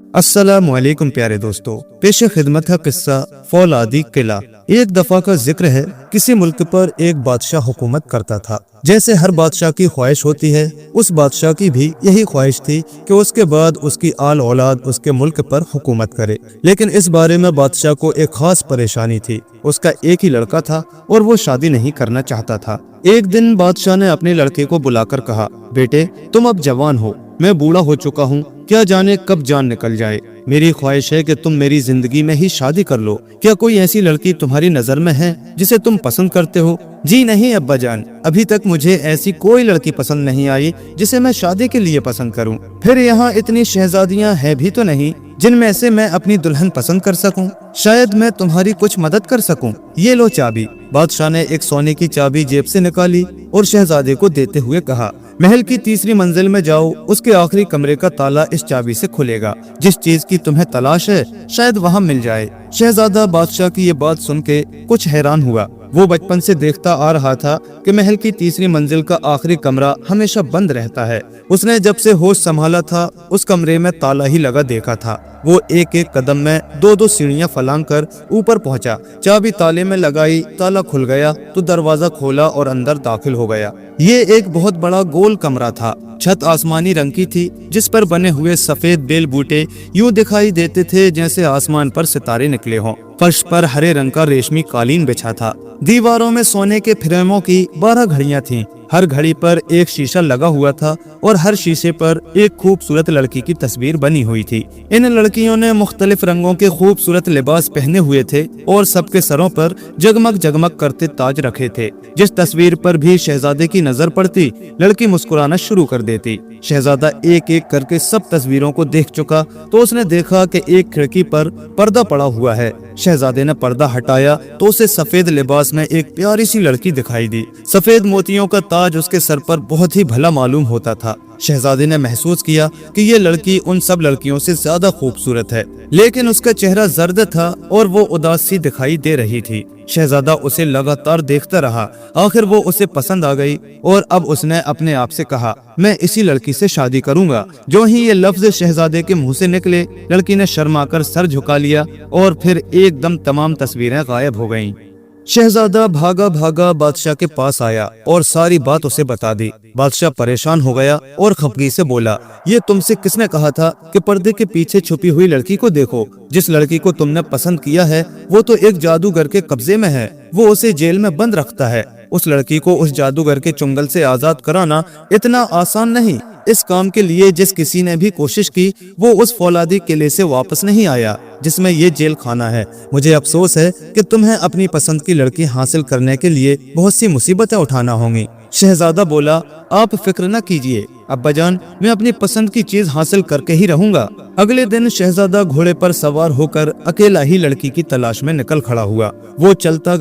अस्सलाम वालेकुम प्यारे दोस्तों, पेश खिदमत है किस्सा फौलादी किला। एक दफा का जिक्र है, किसी मुल्क पर एक बादशाह हुकूमत करता था। जैसे हर बादशाह की ख्वाहिश होती है, उस बादशाह की भी यही ख्वाहिश थी कि उसके बाद उसकी आल औलाद उसके मुल्क पर हुकूमत करे। लेकिन इस बारे में बादशाह को एक खास परेशानी थी। उसका एक ही लड़का था और वो शादी नहीं करना चाहता था। एक दिन बादशाह ने अपने लड़के को बुलाकर कहा, बेटे तुम अब जवान हो, मैं बूढ़ा हो चुका हूँ, क्या जाने कब जान निकल जाए। मेरी ख्वाहिश है कि तुम मेरी जिंदगी में ही शादी कर लो। क्या कोई ऐसी लड़की तुम्हारी नजर में है जिसे तुम पसंद करते हो? जी नहीं अब्बा जान, अभी तक मुझे ऐसी कोई लड़की पसंद नहीं आई जिसे मैं शादी के लिए पसंद करूं। फिर यहाँ इतनी शहजादियाँ हैं भी तो नहीं जिनमें से मैं अपनी दुल्हन पसंद कर सकूं। शायद मैं तुम्हारी कुछ मदद कर सकूं। ये लो चाबी। बादशाह ने एक सोने की चाबी जेब से निकाली और शहजादे को देते हुए कहा, महल की तीसरी मंजिल में जाओ, उसके आखिरी कमरे का ताला इस चाबी से खुलेगा। जिस चीज की तुम्हें तलाश है शायद वहाँ मिल जाए। शहजादा बादशाह की ये बात सुन के कुछ हैरान हुआ। वो बचपन से देखता आ रहा था कि महल की तीसरी मंजिल का आखिरी कमरा हमेशा बंद रहता है। उसने जब से होश संभाला था उस कमरे में ताला ही लगा देखा था। वो एक एक कदम में दो दो सीढ़ियां फलांग कर ऊपर पहुंचा। चाबी ताले में लगाई, ताला खुल गया तो दरवाजा खोला और अंदर दाखिल हो गया। ये एक बहुत बड़ा गोल कमरा था। छत आसमानी रंग की थी, जिस पर बने हुए सफेद बेल बूटे यूं दिखाई देते थे जैसे आसमान पर सितारे निकले हों। फर्श पर हरे रंग का रेशमी कालीन बिछा था। दीवारों में सोने के फ्रेमों की 12 घड़ियां थीं। हर घड़ी पर एक शीशा लगा हुआ था और हर शीशे पर एक खूबसूरत लड़की की तस्वीर बनी हुई थी। इन लड़कियों ने मुख्तलिफ रंगों के खूबसूरत लिबास पहने हुए थे और सबके सरों पर जगमग जगमग करते ताज रखे थे। जिस तस्वीर पर भी शहजादे की नजर पड़ती, लड़की मुस्कुराना शुरू कर देती। शहजादा एक एक करके सब तस्वीरों को देख चुका तो उसने देखा कि एक खिड़की पर पर्दा पड़ा हुआ है। शहजादे ने पर्दा हटाया तो उसे सफेद लिबास में एक प्यारी सी लड़की दिखाई दी। सफेद मोतियों का ताज उसके सर पर बहुत ही भला मालूम होता था। शहजादे ने महसूस किया कि ये लड़की उन सब लड़कियों से ज्यादा खूबसूरत है, लेकिन उसका चेहरा जर्द था और वो उदास सी दिखाई दे रही थी। शहजादा उसे लगातार देखता रहा। आखिर वो उसे पसंद आ गई और अब उसने अपने आप से कहा, मैं इसी लड़की से शादी करूंगा। जो ही ये लफ्ज शहजादे के मुंह से निकले, लड़की ने शर्माकर सर झुका लिया और फिर एकदम तमाम तस्वीरें गायब हो गईं। शहजादा भागा भागा बादशाह के पास आया और सारी बात उसे बता दी। बादशाह परेशान हो गया और खफगी से बोला, ये तुमसे किसने कहा था कि पर्दे के पीछे छुपी हुई लड़की को देखो? जिस लड़की को तुमने पसंद किया है वो तो एक जादूगर के कब्जे में है। वो उसे जेल में बंद रखता है। उस लड़की को उस जादूगर के चुंगल से आजाद कराना इतना आसान नहीं। इस काम के लिए जिस किसी ने भी कोशिश की वो उस फौलादी किले से वापस नहीं आया जिसमें ये जेल खाना है। मुझे अफसोस है कि तुम्हें अपनी पसंद की लड़की हासिल करने के लिए बहुत सी मुसीबतें उठाना होंगी। शहजादा बोला, आप फिक्र न कीजिए अब्बा जान, मैं अपनी पसंद की चीज हासिल करके ही रहूंगा। अगले दिन शहजादा घोड़े पर सवार होकर अकेला ही लड़की की तलाश में निकल खड़ा हुआ। वो चलता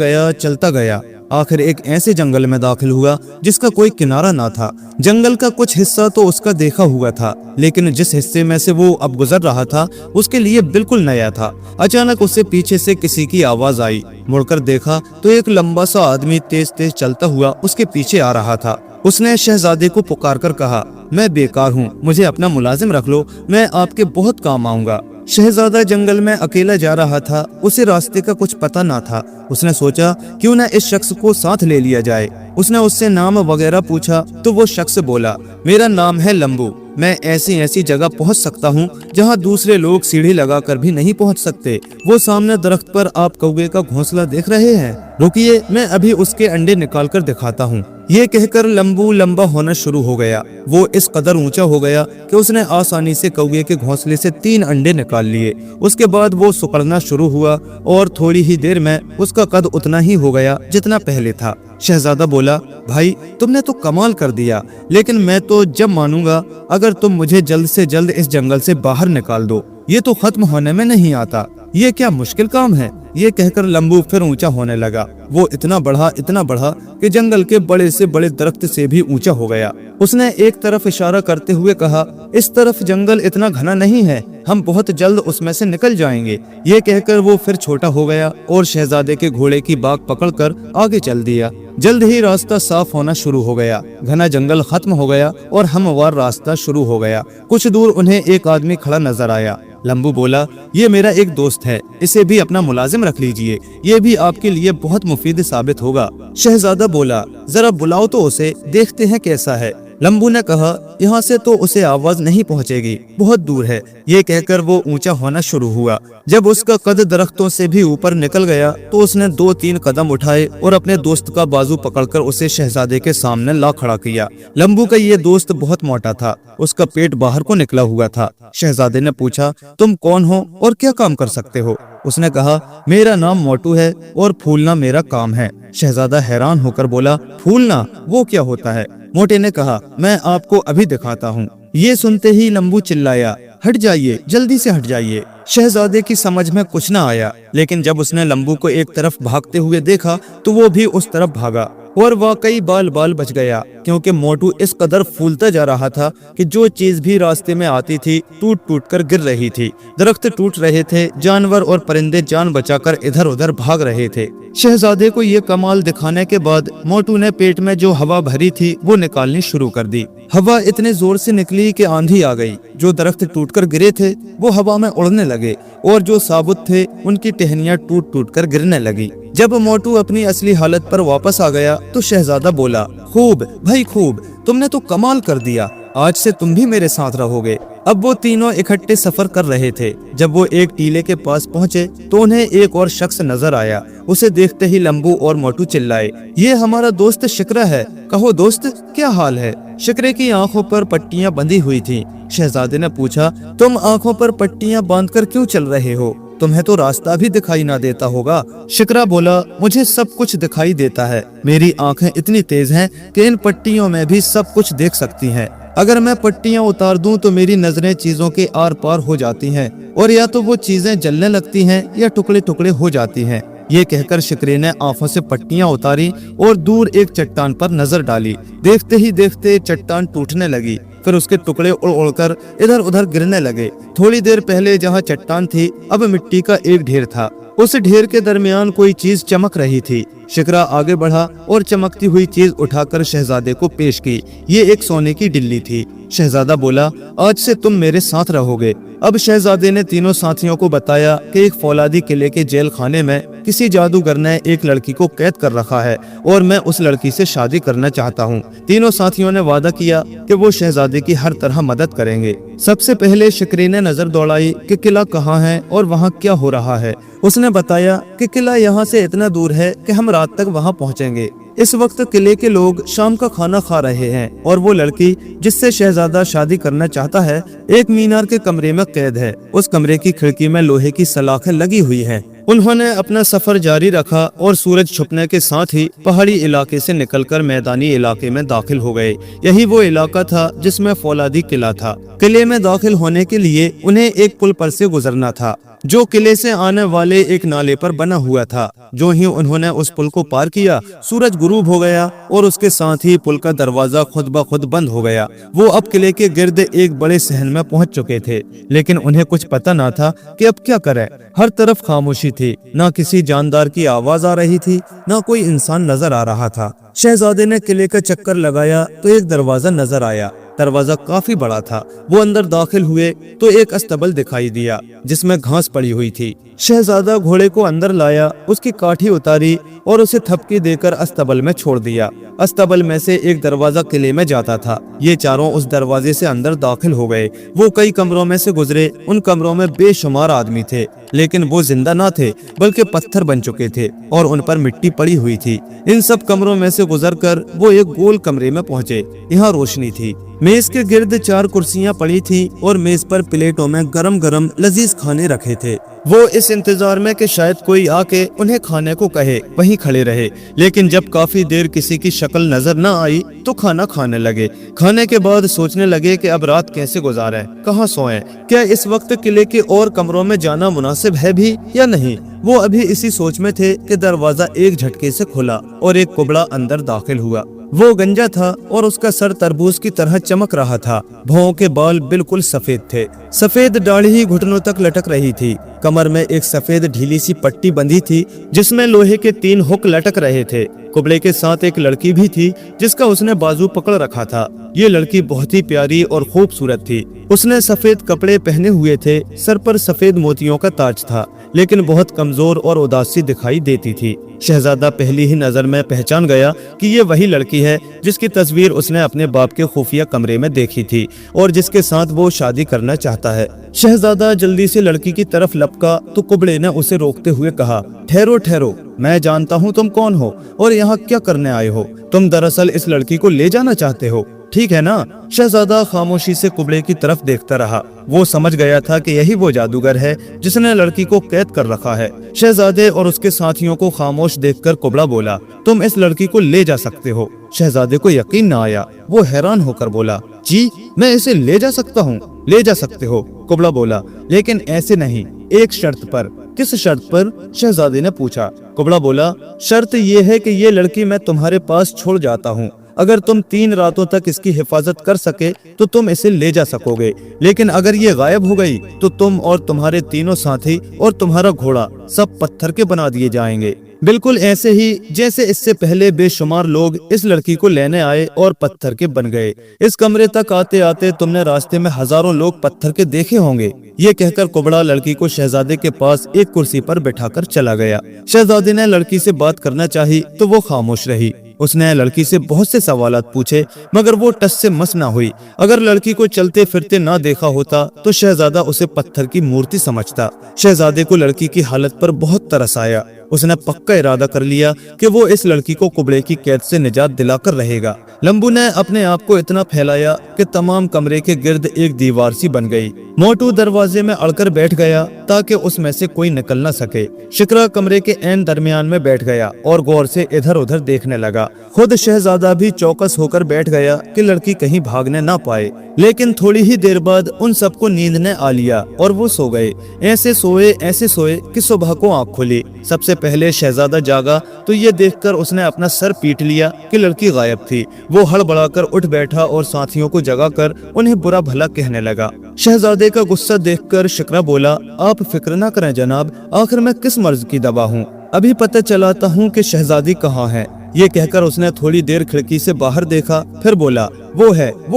गया। आखिर एक ऐसे जंगल में दाखिल हुआ जिसका कोई किनारा ना था। जंगल का कुछ हिस्सा तो उसका देखा हुआ था, लेकिन जिस हिस्से में से वो अब गुजर रहा था उसके लिए बिल्कुल नया था। अचानक उससे पीछे से किसी की आवाज आई। मुड़कर देखा तो एक लंबा सा आदमी तेज तेज चलता हुआ उसके पीछे आ रहा था। उसने शहजादे को पुकार कर कहा, मैं बेकार हूँ, मुझे अपना मुलाजिम रख लो, मैं आपके बहुत काम आऊंगा। शहजादा जंगल में अकेला जा रहा था, उसे रास्ते का कुछ पता ना था। उसने सोचा क्यों न इस शख्स को साथ ले लिया जाए। उसने उससे नाम वगैरह पूछा तो वो शख्स बोला, मेरा नाम है लंबू, मैं ऐसी ऐसी जगह पहुंच सकता हूं जहां दूसरे लोग सीढ़ी लगाकर भी नहीं पहुंच सकते। वो सामने दरख्त पर आप कौवे का घोंसला देख रहे हैं, रुकिए मैं अभी उसके अंडे निकाल कर दिखाता हूँ। ये कहकर लंबू लंबा होना शुरू हो गया। वो इस कदर ऊंचा हो गया कि उसने आसानी से कौवे के घोंसले से 3 अंडे निकाल लिए। उसके बाद वो सुकड़ना शुरू हुआ और थोड़ी ही देर में उसका कद उतना ही हो गया जितना पहले था। शहजादा बोला, भाई तुमने तो कमाल कर दिया, लेकिन मैं तो जब मानूंगा अगर तुम मुझे जल्द से जल्द इस जंगल से बाहर निकाल दो। ये तो खत्म होने में नहीं आता, ये क्या मुश्किल काम है। ये कहकर लंबू फिर ऊंचा होने लगा। वो इतना बढ़ा कि जंगल के बड़े से बड़े दरख्त से भी ऊंचा हो गया। उसने एक तरफ इशारा करते हुए कहा, इस तरफ जंगल इतना घना नहीं है, हम बहुत जल्द उसमें से निकल जाएंगे। ये कहकर वो फिर छोटा हो गया और शहजादे के घोड़े की बाग पकड़कर आगे चल दिया। जल्द ही रास्ता साफ होना शुरू हो गया। घना जंगल खत्म हो गया और हमवार रास्ता शुरू हो गया। कुछ दूर उन्हें एक आदमी खड़ा नजर आया। लंबू बोला, ये मेरा एक दोस्त है, इसे भी अपना मुलाजिम रख लीजिए, ये भी आपके लिए बहुत मुफीद साबित होगा। शहजादा बोला, जरा बुलाओ तो उसे, देखते हैं कैसा है। लंबू ने कहा, यहाँ से तो उसे आवाज नहीं पहुँचेगी, बहुत दूर है। ये कहकर वो ऊंचा होना शुरू हुआ। जब उसका कद दरख्तों से भी ऊपर निकल गया तो उसने 2-3 कदम उठाए और अपने दोस्त का बाजू पकड़कर उसे शहजादे के सामने ला खड़ा किया। लंबू का ये दोस्त बहुत मोटा था, उसका पेट बाहर को निकला हुआ था। शहजादे ने पूछा, तुम कौन हो और क्या काम कर सकते हो? उसने कहा, मेरा नाम मोटू है और फूलना मेरा काम है। शहजादा हैरान होकर बोला, फूलना वो क्या होता है? मोटे ने कहा, मैं आपको अभी दिखाता हूँ। ये सुनते ही लंबू चिल्लाया, हट जाइए, जल्दी से हट जाइए। शहजादे की समझ में कुछ न आया, लेकिन जब उसने लंबू को एक तरफ भागते हुए देखा तो वो भी उस तरफ भागा और वाकई बाल बाल बच गया, क्योंकि मोटू इस कदर फूलता जा रहा था कि जो चीज भी रास्ते में आती थी टूट टूट कर गिर रही थी। दरख्त टूट रहे थे, जानवर और परिंदे जान बचाकर इधर उधर भाग रहे थे। शहजादे को ये कमाल दिखाने के बाद मोटू ने पेट में जो हवा भरी थी वो निकालनी शुरू कर दी। हवा इतने जोर से निकली कि आंधी आ गई। जो दरख्त टूटकर गिरे थे वो हवा में उड़ने लगे और जो साबुत थे उनकी टहनियां टूट टूट कर गिरने लगी। जब मोटू अपनी असली हालत पर वापस आ गया तो शहजादा बोला, खूब भाई खूब, तुमने तो कमाल कर दिया, आज से तुम भी मेरे साथ रहोगे। अब वो तीनों इकट्ठे सफर कर रहे थे। जब वो एक टीले के पास पहुँचे तो उन्हें एक और शख्स नजर आया। उसे देखते ही लंबू और मोटू चिल्लाए, ये हमारा दोस्त शिकरा है, कहो दोस्त क्या हाल है? शिकरे की आंखों पर पट्टियां बंधी हुई थीं। शहजादे ने पूछा, तुम आंखों पर पट्टियां बांधकर क्यों चल रहे हो? तुम्हें तो रास्ता भी दिखाई ना देता होगा। शिकरा बोला, मुझे सब कुछ दिखाई देता है, मेरी आंखें इतनी तेज हैं कि इन पट्टियों में भी सब कुछ देख सकती हैं। अगर मैं पट्टियां उतार दूं तो मेरी नजरें चीजों के आर पार हो जाती हैं और या तो वो चीजें जलने लगती हैं या टुकड़े टुकड़े हो जाती हैं। ये कहकर शिकरे ने आंखों से पट्टियां उतारी और दूर एक चट्टान पर नजर डाली। देखते ही देखते चट्टान टूटने लगी, फिर उसके टुकड़े उड़ उड़कर इधर उधर गिरने लगे। थोड़ी देर पहले जहाँ चट्टान थी अब मिट्टी का एक ढेर था। उस ढेर के दरमियान कोई चीज चमक रही थी। शिकरा आगे बढ़ा और चमकती हुई चीज उठाकर शहजादे को पेश की। ये एक सोने की डिल्ली थी। शहजादा बोला, आज से तुम मेरे साथ रहोगे। अब शहजादे ने तीनों साथियों को बताया कि एक फौलादी किले के जेल खाने में किसी जादूगर ने एक लड़की को कैद कर रखा है और मैं उस लड़की से शादी करना चाहता हूँ। तीनों साथियों ने वादा किया कि वो शहजादे की हर तरह मदद करेंगे। सबसे पहले शिकरी ने नजर दौड़ाई कि किला कहाँ है और वहाँ क्या हो रहा है। उसने बताया कि किला यहाँ से इतना दूर है कि हम रात तक वहाँ पहुँचेंगे। इस वक्त किले के लोग शाम का खाना खा रहे हैं और वो लड़की जिससे शहजादा शादी करना चाहता है एक मीनार के कमरे में कैद है। उस कमरे की खिड़की में लोहे की सलाखें लगी हुई हैं। उन्होंने अपना सफर जारी रखा और सूरज छुपने के साथ ही पहाड़ी इलाके से निकलकर मैदानी इलाके में दाखिल हो गए। यही वो इलाका था जिसमें फौलादी किला था। किले में दाखिल होने के लिए उन्हें एक पुल पर से गुजरना था जो किले से आने वाले एक नाले पर बना हुआ था। जो ही उन्होंने उस पुल को पार किया सूरज गुरूब हो गया और उसके साथ ही पुल का दरवाजा खुद ब खुद बंद हो गया। वो अब किले के गिर्द एक बड़े सहन में पहुंच चुके थे, लेकिन उन्हें कुछ पता ना था कि अब क्या करें। हर तरफ खामोशी थी, ना किसी जानदार की आवाज आ रही थी, ना कोई इंसान नजर आ रहा था। शहजादे ने किले का चक्कर लगाया तो एक दरवाजा नजर आया। दरवाजा काफी बड़ा था। वो अंदर दाखिल हुए तो एक अस्तबल दिखाई दिया जिसमें घास पड़ी हुई थी। शहजादा घोड़े को अंदर लाया, उसकी काठी उतारी और उसे थपकी देकर अस्तबल में छोड़ दिया। अस्तबल में से एक दरवाजा किले में जाता था। ये चारों उस दरवाजे से अंदर दाखिल हो गए। वो कई कमरों में से गुजरे। उन कमरों में बेशुमार आदमी थे, लेकिन वो जिंदा ना थे बल्कि पत्थर बन चुके थे और उन पर मिट्टी पड़ी हुई थी। इन सब कमरों में से गुजरकर वो एक गोल कमरे में पहुंचे। यहाँ रोशनी थी। मेज के गिर्द 4 कुर्सियां पड़ी थी और मेज पर प्लेटों में गरम गरम लजीज खाने रखे थे। वो इस इंतजार में कि शायद कोई आके उन्हें खाने को कहे वहीं खड़े रहे, लेकिन जब काफी देर किसी की शक्ल नजर न आई तो खाना खाने लगे। खाने के बाद सोचने लगे कि अब रात कैसे गुजारें, कहाँ सोएं, क्या इस वक्त किले के और कमरों में जाना मुनासिब है भी या नहीं। वो अभी इसी सोच में थे कि दरवाजा एक झटके से खुला और एक कुबड़ा अंदर दाखिल हुआ। वो गंजा था और उसका सर तरबूज की तरह चमक रहा था। भौं के बाल बिल्कुल सफेद थे। सफेद दाढ़ी घुटनों तक लटक रही थी। कमर में एक सफेद ढीली सी पट्टी बंधी थी जिसमें लोहे के 3 हुक लटक रहे थे। कुबड़े के साथ एक लड़की भी थी जिसका उसने बाजू पकड़ रखा था। ये लड़की बहुत ही प्यारी और खूबसूरत थी। उसने सफेद कपड़े पहने हुए थे, सर पर सफेद मोतियों का ताज था, लेकिन बहुत कमजोर और उदासी दिखाई देती थी। शहजादा पहली ही नजर में पहचान गया कि ये वही लड़की है जिसकी तस्वीर उसने अपने बाप के खुफिया कमरे में देखी थी और जिसके साथ वो शादी करना चाहता है। शहजादा जल्दी से लड़की की तरफ लपका तो कुबड़े ने उसे रोकते हुए कहा, ठहरो ठहरो, मैं जानता हूँ तुम कौन हो और यहाँ क्या करने आए हो। तुम दरअसल इस लड़की को ले जाना चाहते हो, ठीक है ना? शहजादा खामोशी से कुबड़े की तरफ देखता रहा। वो समझ गया था कि यही वो जादूगर है जिसने लड़की को कैद कर रखा है। शहजादे और उसके साथियों को खामोश देखकर कुबड़ा बोला, तुम इस लड़की को ले जा सकते हो। शहजादे को यकीन न आया। वो हैरान होकर बोला, जी मैं इसे ले जा सकता हूँ? ले जा सकते हो, कुबड़ा बोला, लेकिन ऐसे नहीं, एक शर्त पर। किस शर्त पर? शहजादे ने पूछा। कुबड़ा बोला, शर्त ये है कि ये लड़की मैं तुम्हारे पास छोड़ जाता हूँ। अगर तुम 3 रातों तक इसकी हिफाजत कर सके तो तुम इसे ले जा सकोगे, लेकिन अगर ये गायब हो गई तो तुम और तुम्हारे तीनों साथी और तुम्हारा घोड़ा सब पत्थर के बना दिए जाएंगे, बिल्कुल ऐसे ही जैसे इससे पहले बेशुमार लोग इस लड़की को लेने आए और पत्थर के बन गए। इस कमरे तक आते आते तुमने रास्ते में हजारों लोग पत्थर के देखे होंगे। ये कहकर कुबड़ा लड़की को शहजादे के पास एक कुर्सी पर बैठाकर चला गया। शहजादे ने लड़की से बात करना चाही तो वो खामोश रही। उसने लड़की से बहुत से सवालात पूछे मगर वो टस से मस ना हुई। अगर लड़की को चलते फिरते ना देखा होता तो शहजादा उसे पत्थर की मूर्ति समझता। शहजादे को लड़की की हालत पर बहुत तरस आया। उसने पक्का इरादा कर लिया कि वो इस लड़की को कुबड़े की कैद से निजात दिलाकर रहेगा। लंबू ने अपने आप को इतना फैलाया कि तमाम कमरे के गिर्द एक दीवार सी बन गई। मोटू दरवाजे में अड़कर बैठ गया ताकि उसमें से कोई निकल न सके। शिकरा कमरे के ऐन दरमियान में बैठ गया और गौर से इधर उधर देखने लगा। खुद शहजादा भी चौकस होकर बैठ गया कि लड़की कहीं भागने ना पाए। लेकिन थोड़ी ही देर बाद उन सबको नींद ने आ लिया और वो सो गए। ऐसे सोए कि सुबह को आँख खुली। सबसे पहले शहजादा जागा तो ये देखकर उसने अपना सर पीट लिया कि लड़की गायब थी। वो हड़बड़ाकर उठ बैठा और साथियों को जगाकर उन्हें बुरा भला कहने लगा। शहजादे का गुस्सा देखकर शिकरा बोला, आप फिक्र न करें जनाब, आखिर मैं किस मर्ज की दवा हूँ, अभी पता चलाता हूँ कि शहजादी कहाँ है। ये कहकर उसने थोड़ी देर खिड़की से बाहर देखा, फिर बोला, वो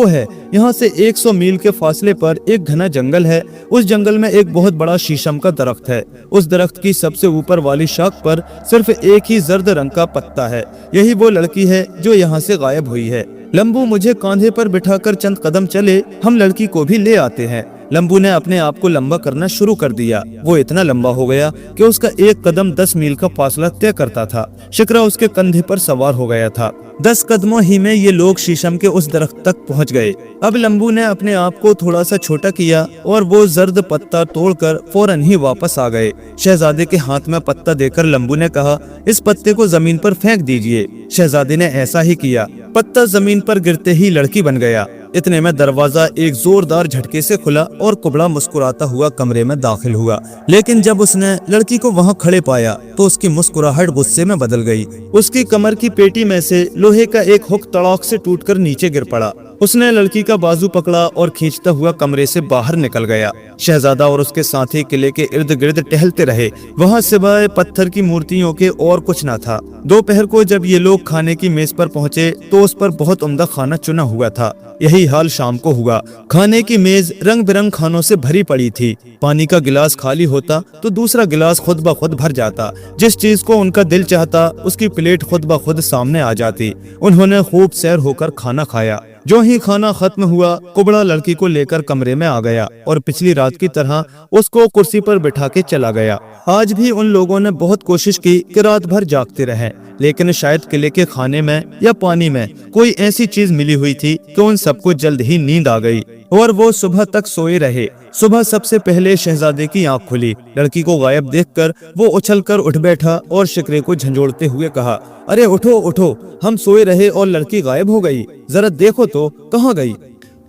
है, यहाँ से 100 मील के फासले पर एक घना जंगल है। उस जंगल में एक बहुत बड़ा शीशम का दरख्त है। उस दरख्त की सबसे ऊपर वाली शाख पर सिर्फ एक ही जर्द रंग का पत्ता है। यही वो लड़की है जो यहाँ से गायब हुई है। लंबू मुझे कांधे पर बिठाकर चंद कदम चले, हम लड़की को भी ले आते हैं। लंबू ने अपने आप को लंबा करना शुरू कर दिया। वो इतना लंबा हो गया कि उसका एक कदम 10 मील का फासला तय करता था। शिकरा उसके कंधे पर सवार हो गया था। 10 कदमों ही में ये लोग शीशम के उस दरख्त तक पहुंच गए। अब लंबू ने अपने आप को थोड़ा सा छोटा किया और वो जर्द पत्ता तोड़कर फौरन ही वापस आ गए। शहजादे के हाथ में पत्ता देकर लंबू ने कहा, इस पत्ते को जमीन पर फेंक दीजिए। शहजादे ने ऐसा ही किया। पत्ता जमीन पर गिरते ही लड़की बन गया। इतने में दरवाजा एक जोरदार झटके से खुला और कुबड़ा मुस्कुराता हुआ कमरे में दाखिल हुआ। लेकिन जब उसने लड़की को वहां खड़े पाया तो उसकी मुस्कुराहट गुस्से में बदल गई। उसकी कमर की पेटी में से लोहे का एक हुक तड़ाक से टूटकर नीचे गिर पड़ा। उसने लड़की का बाजू पकड़ा और खींचता हुआ कमरे से बाहर निकल गया। शहजादा और उसके साथी किले के इर्द गिर्द टहलते रहे। वहाँ सिवाय पत्थर की मूर्तियों के और कुछ न था। दोपहर को जब ये लोग खाने की मेज पर पहुँचे तो उस पर बहुत उम्दा खाना चुना हुआ था। यही हाल शाम को हुआ। खाने की मेज रंग बिरंग खानों से भरी पड़ी थी। पानी का गिलास खाली होता तो दूसरा गिलास खुद ब खुद भर जाता। जिस चीज को उनका दिल चाहता उसकी प्लेट खुद ब खुद सामने आ जाती। उन्होंने खूब सैर होकर खाना खाया। जो ही खाना खत्म हुआ, कुबड़ा लड़की को लेकर कमरे में आ गया और पिछली रात की तरह उसको कुर्सी पर बिठा के चला गया। आज भी उन लोगों ने बहुत कोशिश की कि रात भर जागते रहें, लेकिन शायद किले के खाने में या पानी में कोई ऐसी चीज मिली हुई थी कि उन सबको जल्द ही नींद आ गई और वो सुबह तक सोए रहे। सुबह सबसे पहले शहजादे की आंख खुली। लड़की को गायब देखकर वो उछलकर उठ बैठा और शिकरे को झंझोड़ते हुए कहा, अरे उठो उठो, हम सोए रहे और लड़की गायब हो गई, जरा देखो तो कहाँ गई।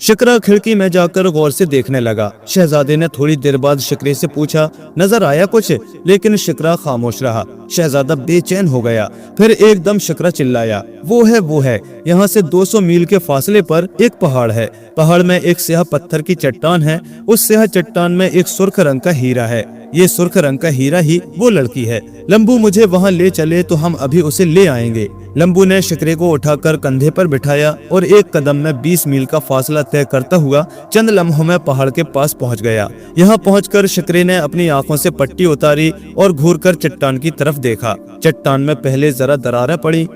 शिकरा खिड़की में जाकर गौर से देखने लगा। शहजादे ने थोड़ी देर बाद शिकरे से पूछा, नजर आया कुछ? लेकिन शिकरा खामोश रहा। शहजादा बेचैन हो गया। फिर एकदम शिकरा चिल्लाया, वो है। यहाँ से 200 मील के फासले पर एक पहाड़ है। पहाड़ में एक स्याह पत्थर की चट्टान है। उस स्याह चट्टान में एक सुर्ख रंग का हीरा है। ये सुर्ख रंग का हीरा ही वो लड़की है। लंबू मुझे वहाँ ले चले तो हम अभी उसे ले आएंगे। लंबू ने शिकरे को उठाकर कंधे पर बिठाया और एक कदम में 20 मील का फासला तय करता हुआ चंद लम्हों में पहाड़ के पास पहुंच गया। यहाँ पहुंचकर शिकरे ने अपनी आंखों से पट्टी उतारी और घूरकर चट्टान की तरफ देखा। चट्टान में पहले जरा दरारें पड़ी,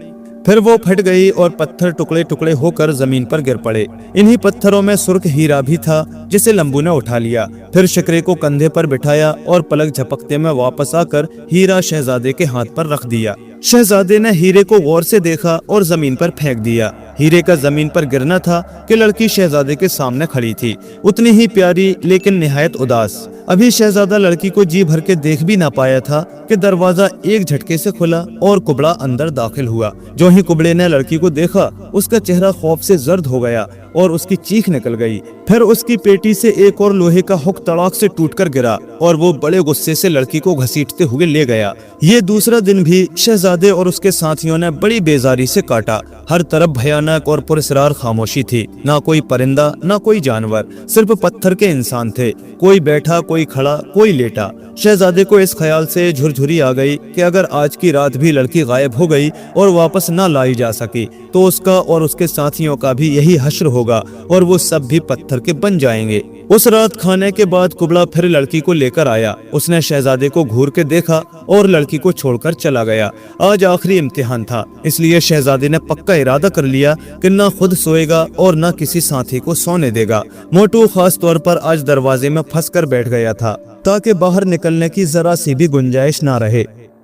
फिर वो फट गई और पत्थर टुकड़े टुकड़े होकर जमीन पर गिर पड़े। इन्हीं पत्थरों में सुर्ख हीरा भी था जिसे लंबू ने उठा लिया। फिर शिकरे को कंधे पर बिठाया और पलक झपकते में वापस आकर हीरा शहजादे के हाथ पर रख दिया। शहजादे ने हीरे को गौर से देखा और जमीन पर फेंक दिया। हीरे का जमीन पर गिरना था कि लड़की शहजादे के सामने खड़ी थी, उतनी ही प्यारी लेकिन निहायत उदास। अभी शहजादा लड़की को जी भर के देख भी ना पाया था कि दरवाजा एक झटके से खुला और कुबड़ा अंदर दाखिल हुआ। जो ही कुबड़े ने लड़की को देखा, उसका चेहरा खौफ से जर्द हो गया और उसकी चीख निकल गई। फिर उसकी पेटी से एक और लोहे का हुक तड़ाक से टूटकर गिरा और वो बड़े गुस्से से लड़की को घसीटते हुए ले गया। ये दूसरा दिन भी शहजादे और उसके साथियों ने बड़ी बेजारी से काटा। हर तरफ भयानक और पुरस्रार खामोशी थी। ना कोई परिंदा, ना कोई जानवर, सिर्फ पत्थर के इंसान थे। कोई बैठा, कोई खड़ा, कोई लेटा। शहजादे को इस ख्याल से झुरझुरी आ गई कि अगर आज की रात भी लड़की गायब हो गई और वापस ना लाई जा सकी तो उसका और उसके साथियों का भी यही हश्र होगा और वो सब भी पत्थर के बन जाएंगे। उस रात खाने के बाद कुबड़ा फिर लड़की को लेकर आया। उसने शहजादे को घूर के देखा और लड़की को छोड़कर चला गया। आज आखिरी इम्तिहान था, इसलिए शहजादे ने पक्का इरादा कर लिया कि न खुद सोएगा और न किसी साथी को सोने देगा। मोटू खास तौर पर आज दरवाजे में फंस कर बैठ गया था ताकि बाहर निकलने की जरा सी भी गुंजाइश ना रहे।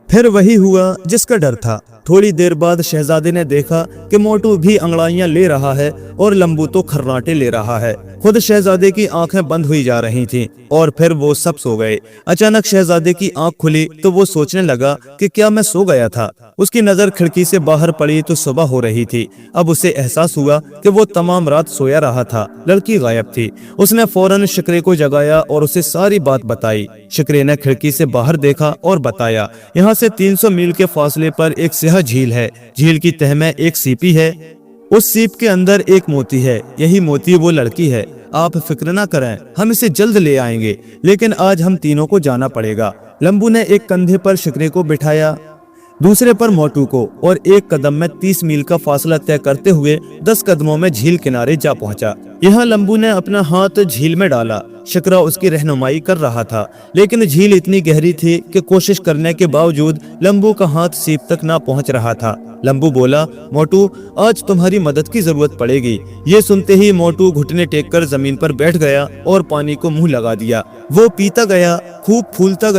फिर वही हुआ जिसका डर था। थोड़ी देर बाद शहजादे ने देखा कि मोटू भी अंगड़ाइयां ले रहा है और लंबू तो खर्राटे ले रहा है। खुद शहजादे की आंखें बंद हुई जा रही थीं और फिर वो सब सो गए। अचानक शहजादे की आंख खुली तो वो सोचने लगा कि क्या मैं सो गया था। उसकी नजर खिड़की से बाहर पड़ी तो सुबह हो रही थी। अब उसे एहसास हुआ कि वो तमाम रात सोया रहा था। लड़की गायब थी। उसने फौरन शिकरे को जगाया और उसे सारी बात बताई। शिकरे ने खिड़की से बाहर देखा और बताया, यहाँ से 300 मील के फासले पर एक स्याह झील है। झील की तह में एक सीपी है। उस सीप के अंदर एक मोती है। यही मोती वो लड़की है। आप फिक्र ना करें, हम इसे जल्द ले आएंगे, लेकिन आज हम तीनों को जाना पड़ेगा। लंबू ने एक कंधे पर शिकरे को बिठाया, दूसरे पर मोटू को, और एक कदम में 30 मील का फासला तय करते हुए 10 कदमों में झील किनारे जा पहुंचा। यहाँ लंबू ने अपना हाथ झील में डाला। शिकरा उसकी रहनुमाई कर रहा था, लेकिन झील इतनी गहरी थी कि कोशिश करने के बावजूद लंबू का हाथ सीप तक ना पहुंच रहा था। लंबू बोला, मोटू आज तुम्हारी मदद की जरूरत पड़ेगी। ये सुनते ही मोटू घुटने टेक कर जमीन पर बैठ गया और पानी को मुंह लगा दिया। वो पीता गया, खूब फूलता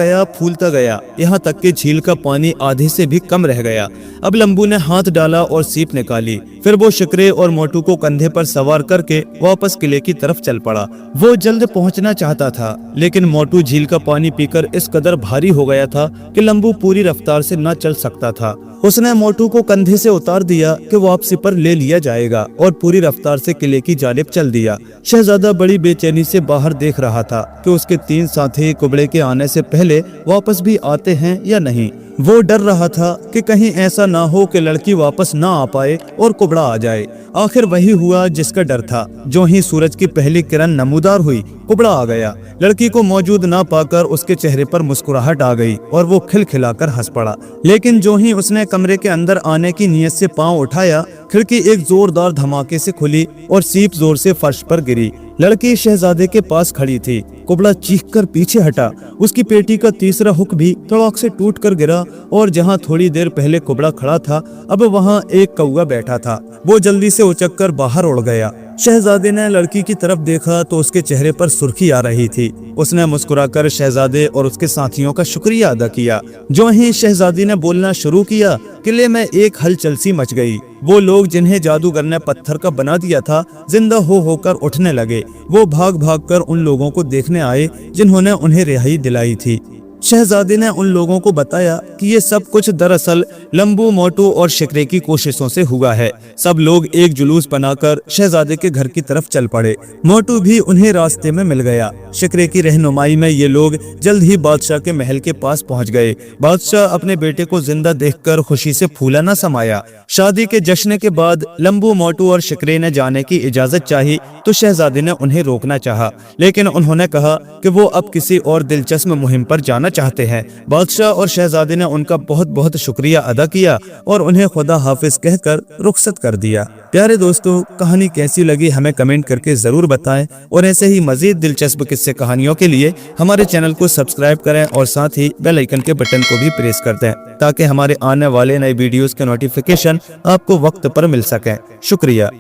गया, यहाँ तक कि झील का पानी आधे से भी कम रह गया। अब लंबू ने हाथ डाला और सीप निकाली। फिर वो शिकरे और मोटू को कंधे पर सवार करके वापस किले की तरफ चल पड़ा। वो जल्द पहुंचना चाहता था, लेकिन मोटू झील का पानी पीकर इस कदर भारी हो गया था कि लंबू पूरी रफ्तार से न चल सकता था। उसने मोटू को कंधे से उतार दिया कि वापसी पर ले लिया जाएगा और पूरी रफ्तार से किले की जानिब चल दिया। शहजादा बड़ी बेचैनी से बाहर देख रहा था कि उसके 3 साथी कुबड़े के आने से पहले वापस भी आते हैं या नहीं। वो डर रहा था कि कहीं ऐसा ना हो कि लड़की वापस ना आ पाए और कुबड़ा आ जाए। आखिर वही हुआ जिसका डर था। जो ही सूरज की पहली किरण नमूदार हुई, कुबड़ा आ गया। लड़की को मौजूद ना पाकर उसके चेहरे पर मुस्कुराहट आ गई और वो खिलखिलाकर हंस पड़ा। लेकिन जो ही उसने कमरे के अंदर आने की नीयत से पांव उठाया, खिड़की एक जोरदार धमाके से खुली और सीप जोर से फर्श पर गिरी। लड़की शहजादे के पास खड़ी थी। कुबड़ा चीखकर पीछे हटा। उसकी पेटी का तीसरा हुक भी तड़ाक से टूट कर गिरा और जहां थोड़ी देर पहले कुबड़ा खड़ा था, अब वहां एक कौवा बैठा था। वो जल्दी से उचककर बाहर उड़ गया। शहजादे ने लड़की की तरफ देखा तो उसके चेहरे पर सुर्खी आ रही थी। उसने मुस्कुराकर शहजादे और उसके साथियों का शुक्रिया अदा किया। जो ही शहजादी ने बोलना शुरू किया, किले में एक हलचल सी मच गई। वो लोग जिन्हें जादूगर ने पत्थर का बना दिया था, जिंदा हो होकर उठने लगे। वो भाग भाग कर उन लोगों को देखने आए जिन्होंने उन्हें रिहाई दिलाई थी। शहजादी ने उन लोगों को बताया कि ये सब कुछ दरअसल लंबू, मोटू और शिकरे की कोशिशों से हुआ है। सब लोग एक जुलूस बनाकर शहजादे के घर की तरफ चल पड़े। मोटू भी उन्हें रास्ते में मिल गया। शिकरे की रहनुमाई में ये लोग जल्द ही बादशाह के महल के पास पहुंच गए। बादशाह अपने बेटे को जिंदा देखकर खुशी से फूला न समाया। शादी के जश्न के बाद लंबू, मोटू और शिकरे ने जाने की इजाजत चाही तो शहजादे ने उन्हें रोकना चाहा, लेकिन उन्होंने कहा कि वो अब किसी और दिलचस्प मुहिम पर जाना चाहते हैं। बादशाह और शहजादे ने उनका बहुत बहुत शुक्रिया अदा किया और उन्हें खुदा हाफिज कहकर रुखसत कर दिया। प्यारे दोस्तों, कहानी कैसी लगी हमें कमेंट करके जरूर बताएं और ऐसे ही मजीद दिलचस्प किस्से कहानियों के लिए हमारे चैनल को सब्सक्राइब करें और साथ ही बेल आइकन के बटन को भी प्रेस कर दें ताकि हमारे आने वाले नए वीडियोस के नोटिफिकेशन आपको वक्त पर मिल सकें। शुक्रिया।